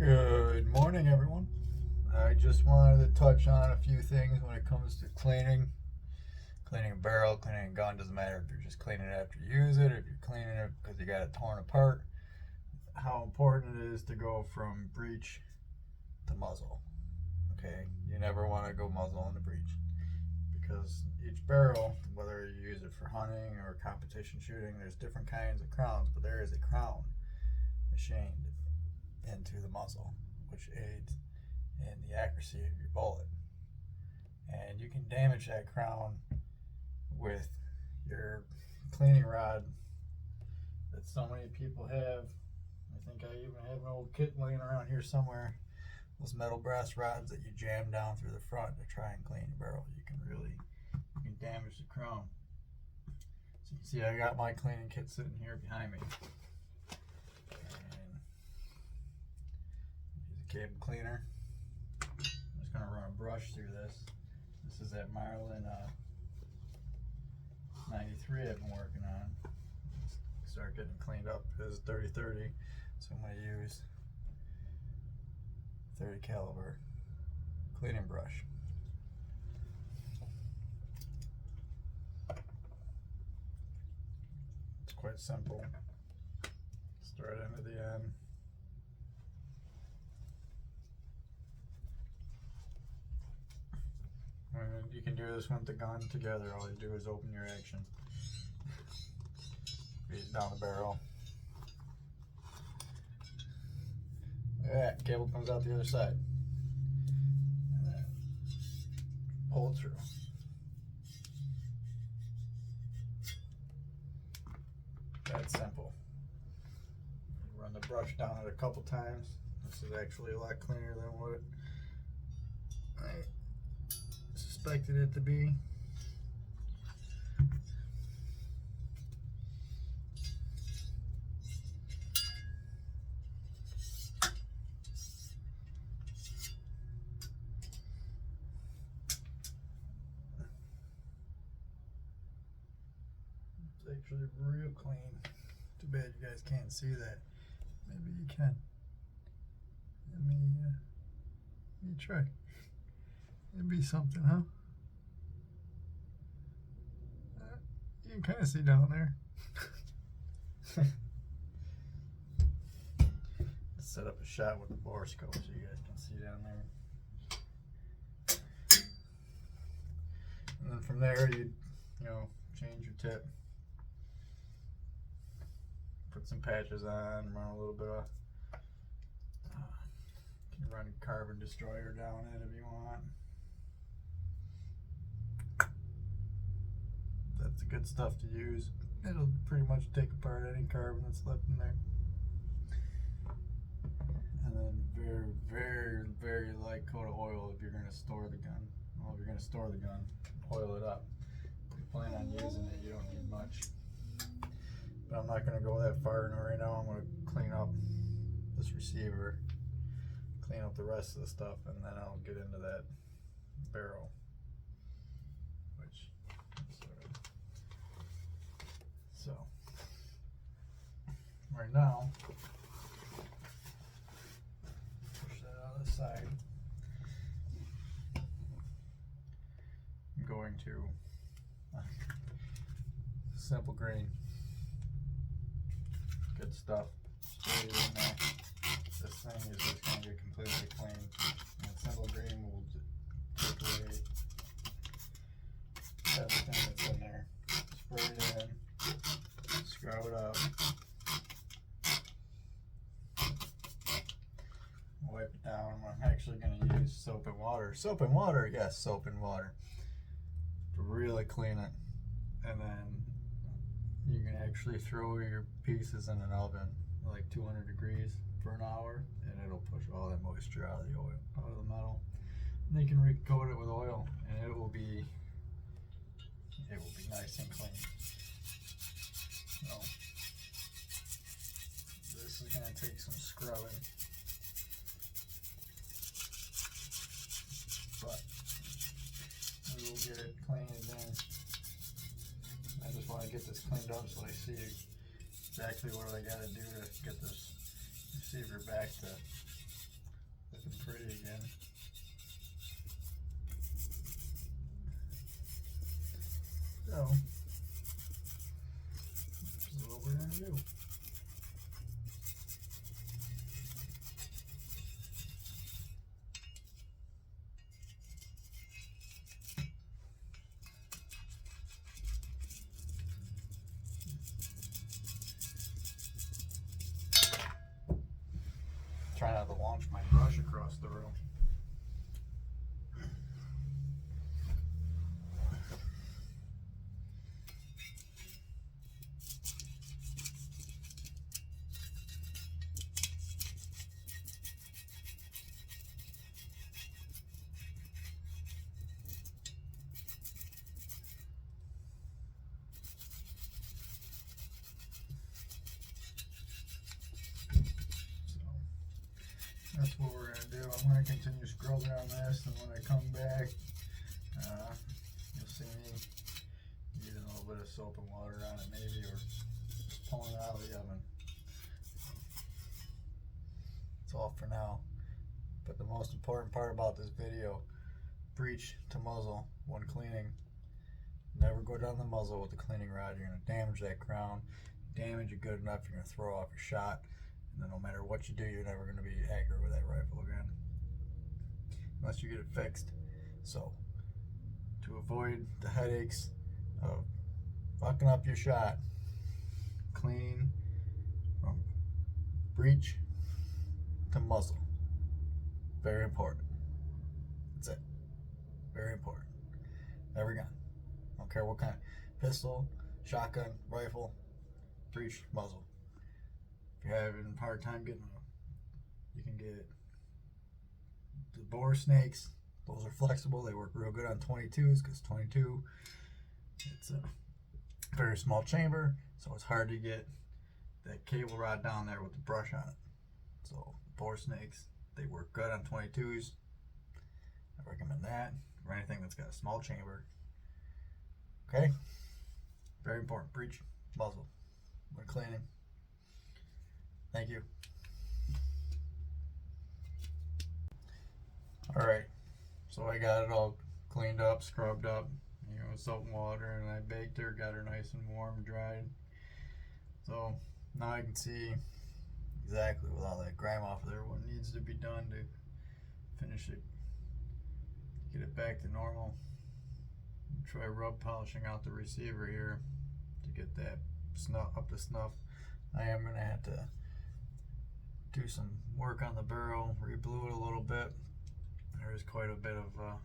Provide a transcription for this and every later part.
Good morning, everyone. I just wanted to touch on a few things when it comes to cleaning. Cleaning a barrel, cleaning a gun, doesn't matter if you're just cleaning it after you use it, if you're cleaning it because you got it torn apart. How important it is to go from breech to muzzle. Okay, you never want to go muzzle into breech because each barrel, whether you use it for hunting or competition shooting, there's different kinds of crowns, but there is a crown machined into the muzzle, which aids in the accuracy of your bullet. And you can damage that crown with your cleaning rod that so many people have. I think I even have an old kit laying around here somewhere. Those metal brass rods that you jam down through the front to try and clean your barrel. You can damage the crown. So you can see I got my cleaning kit sitting here behind me. Cable cleaner. I'm just going to run a brush through this. This is that Marlin 93 I've been working on. Start getting cleaned up. This is 30-30, so I'm going to use 30 caliber cleaning brush. It's quite simple. Start into the end. You can do this with the gun together. All you do is open your action, feed down the barrel. Look at that, cable comes out the other side, and then pull it through. That's simple. Run the brush down it a couple times. This is actually a lot cleaner than what I expected it to be. It's actually real clean. Too bad you guys can't see that. Maybe you can. Let me try. It'd be something, huh? You can kind of see down there. Let's set up a shot with the borescope so you guys can see down there. And then from there, you change your tip. Put some patches on, run a little bit of, you can run carbon destroyer down it if you want. That's the good stuff to use. It'll pretty much take apart any carbon that's left in there. And then very, very, very light coat of oil if you're going to store the gun. Well, if you're going to store the gun, oil it up. If you plan on using it, you don't need much. But I'm not going to go that far right now. I'm going to clean up this receiver, clean up the rest of the stuff, and then I'll get into that barrel. So, right now, push that out of the side. I'm going to simple green. Good stuff. Spray it in there. This thing is just going to get completely clean. And simple green will take away everything that's in there. Spray it in. Scrub it up. Wipe it down. I'm actually going to use soap and water. Soap and water? Yes, soap and water. To really clean it. And then you can actually throw your pieces in an oven, like 200 degrees for an hour, and it'll push all that moisture out of the oil, out of the metal. And you can recoat it with oil, and it will be nice and clean. So, this is going to take some scrubbing, but we will get it cleaned in. I just want to get this cleaned up so I see exactly what I got to do to get this receiver back to Looking pretty again. So, this is what we're going to do. Try not to launch my brush across the room. That's what we're going to do. I'm going to continue scrubbing on this, and when I come back, you'll see me using a little bit of soap and water on it maybe, or just pulling it out of the oven. That's all for now. But the most important part about this video, breech to muzzle when cleaning. Never go down the muzzle with the cleaning rod. You're going to damage that crown. Damage it good enough, you're going to throw off your shot. And then no matter what you do, you're never going to be accurate with that rifle again, unless you get it fixed. So, to avoid the headaches of fucking up your shot, clean from breech to muzzle. Very important. That's it. Very important. Every gun. Don't care what kind. Pistol, shotgun, rifle, breech, muzzle. If you're having a hard time getting them, you can get the bore snakes. Those are flexible. They work real good on 22s because 22, it's a very small chamber, so it's hard to get that cable rod down there with the brush on it. So bore snakes, they work good on 22s. I recommend that, or anything that's got a small chamber. Okay? Very important. Breech, muzzle when cleaning. Thank you. Alright, so I got it all cleaned up, scrubbed up, with soap and water, and I baked her, got her nice and warm, dried. So now I can see exactly with all that grime off of there what needs to be done to finish it, get it back to normal. Try rub polishing out the receiver here to get that snuff up to snuff. I am going to have to do some work on the barrel, re-blue it a little bit. There's quite a bit of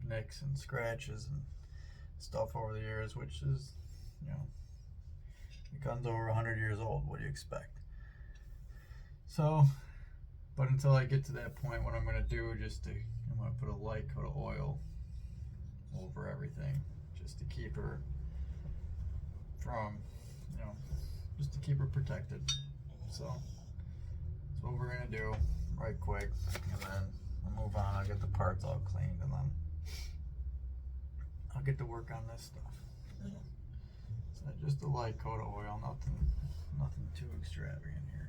nicks and scratches and stuff over the years, which is, the gun's over 100 years old. What do you expect? So, but until I get to that point, what I'm going to do, I'm going to put a light coat of oil over everything, just to keep her from, just to keep her protected. So that's what we're gonna do right quick, and then I'll move on. I'll get the parts all cleaned, and then I'll get to work on this stuff. So just a light coat of oil, nothing too extravagant here.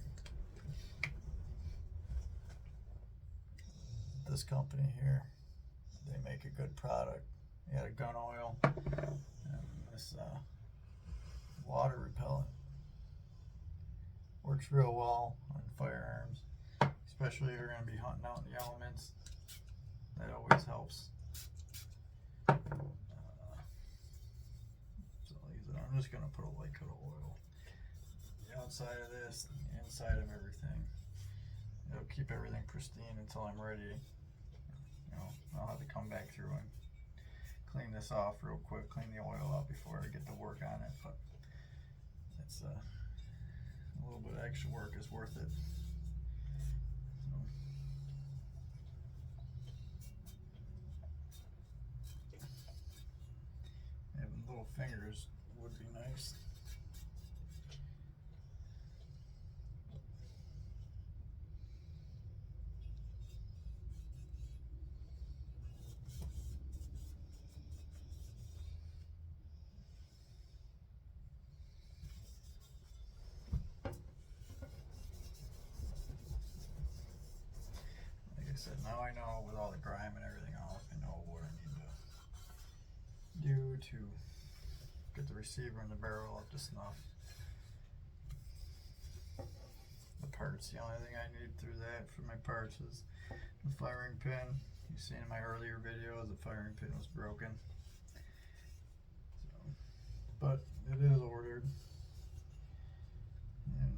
This company here, they make a good product. They got a gun oil and this water repellent. Works real well on firearms, especially if you're going to be hunting out in the elements. That always helps. So I'm just going to put a light coat of oil the outside of this and the inside of everything. It'll keep everything pristine until I'm ready. I'll have to come back through and clean this off real quick, clean the oil out before I get to work on it, but it's a little bit of extra work is worth it. Having little fingers would be nice. I said, now I know with all the grime and everything off, I know what I need to do to get the receiver and the barrel up to snuff. The parts, the only thing I need through that for my parts is the firing pin. You've seen in my earlier videos, the firing pin was broken. So, but it is ordered. And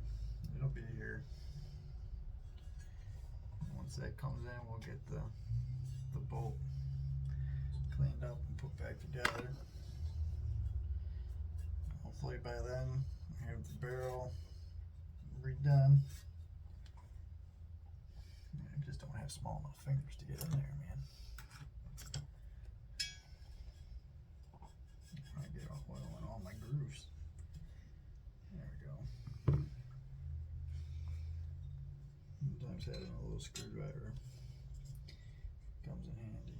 it'll be here. And once that comes in, we'll get the bolt cleaned up and put back together. Hopefully by then I have the barrel redone. I just don't have small enough fingers to get in there, man. I get oil in all my grooves. There we go. Sometimes having a little screwdriver comes in handy.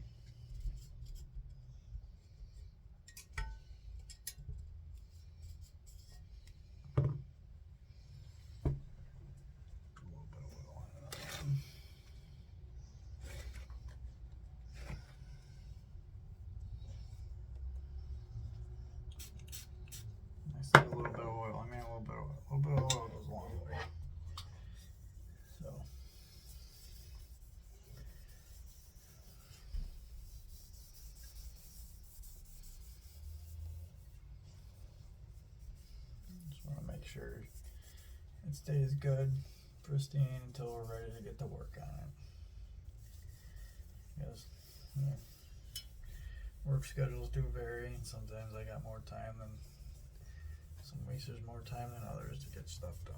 A little bit of oil. I mean, a little bit of oil. A little bit of oil goes a long way. So, just want to make sure it stays good, pristine until we're ready to get to work on it. Because work schedules do vary, and sometimes I got more time than. Some weeks there's more time than others to get stuff done.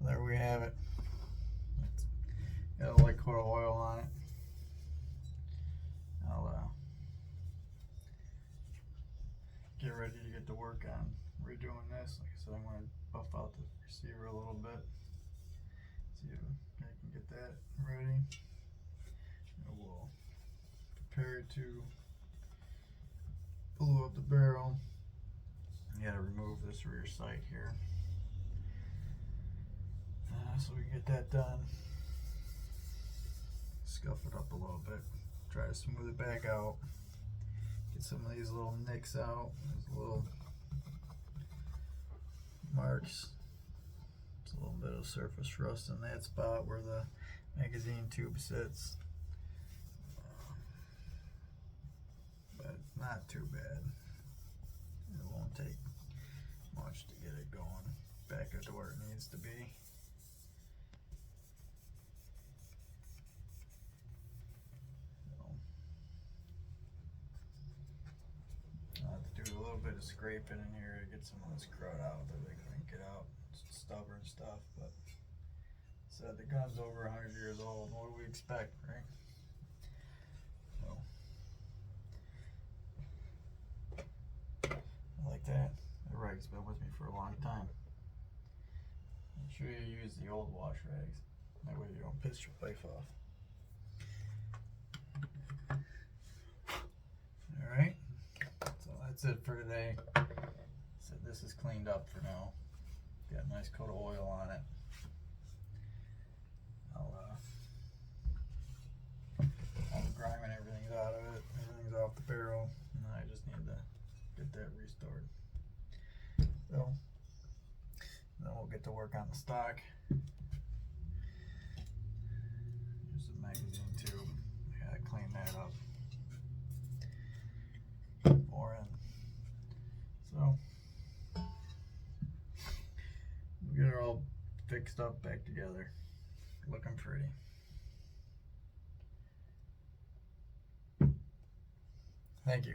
There we have it. It's got a light coat of oil on it. I'll get ready to get to work on redoing this. Like I said, I'm going to buff out the receiver a little bit. See if I can get that ready. And we'll prepare to blow up the barrel. You got to remove this rear sight here. So we can get that done. Scuff it up a little bit. Try to smooth it back out. Get some of these little nicks out. These little marks. It's a little bit of surface rust in that spot where the magazine tube sits. But not too bad. It won't take much to get it going back up to where it needs to be. Do a little bit of scraping in here to get some of this crud out that they couldn't get out. It's stubborn stuff, but said the gun's over 100 years old. What do we expect, right? So I like that. The rag's been with me for a long time. Make sure you use the old wash rags. That way you don't piss your wife off. Alright. That's it for today. So this is cleaned up for now. Got a nice coat of oil on it. All the grime and everything's out of it. Everything's off the barrel. And I just need to get that restored. So then we'll get to work on the stock. magazine tube. I gotta clean that up. More in. So we get it all fixed up back together. Looking pretty. Thank you.